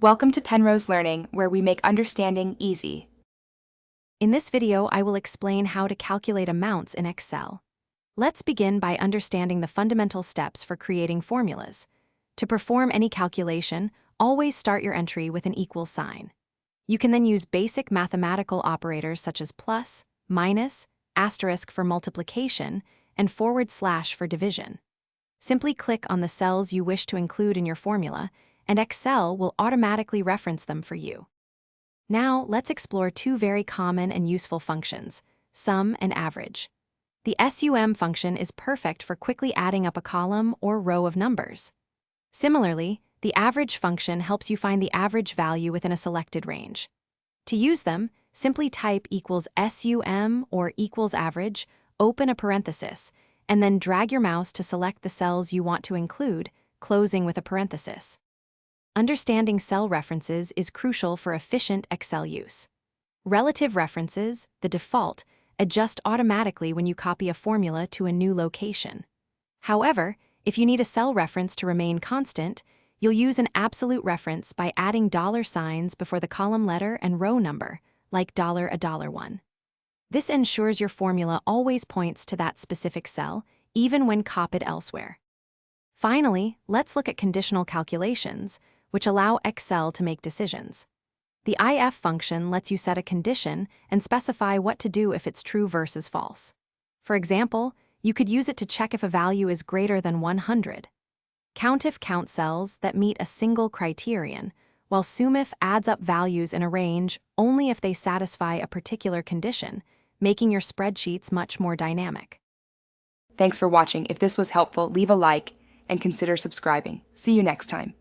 Welcome to Penrose Learning, where we make understanding easy. In this video, I will explain how to calculate amounts in Excel. Let's begin by understanding the fundamental steps for creating formulas. To perform any calculation, always start your entry with an equal sign. You can then use basic mathematical operators such as plus, minus, asterisk for multiplication, and forward slash for division. Simply click on the cells you wish to include in your formula, and Excel will automatically reference them for you. Now, let's explore two very common and useful functions, sum and average. The SUM function is perfect for quickly adding up a column or row of numbers. Similarly, the average function helps you find the average value within a selected range. To use them, simply type equals SUM or equals average, open a parenthesis, and then drag your mouse to select the cells you want to include, closing with a parenthesis. Understanding cell references is crucial for efficient Excel use. Relative references, the default, adjust automatically when you copy a formula to a new location. However, if you need a cell reference to remain constant, you'll use an absolute reference by adding dollar signs before the column letter and row number, like $1. This ensures your formula always points to that specific cell, even when copied elsewhere. Finally, let's look at conditional calculations, which allow Excel to make decisions. The if function lets you set a condition and specify what to do if it's true versus false. For example, you could use it to check if a value is greater than 100. Countif counts cells that meet a single criterion, while sumif adds up values in a range only if they satisfy a particular condition, making your spreadsheets much more dynamic. Thanks for watching. If this was helpful, leave a like and consider subscribing. See you next time.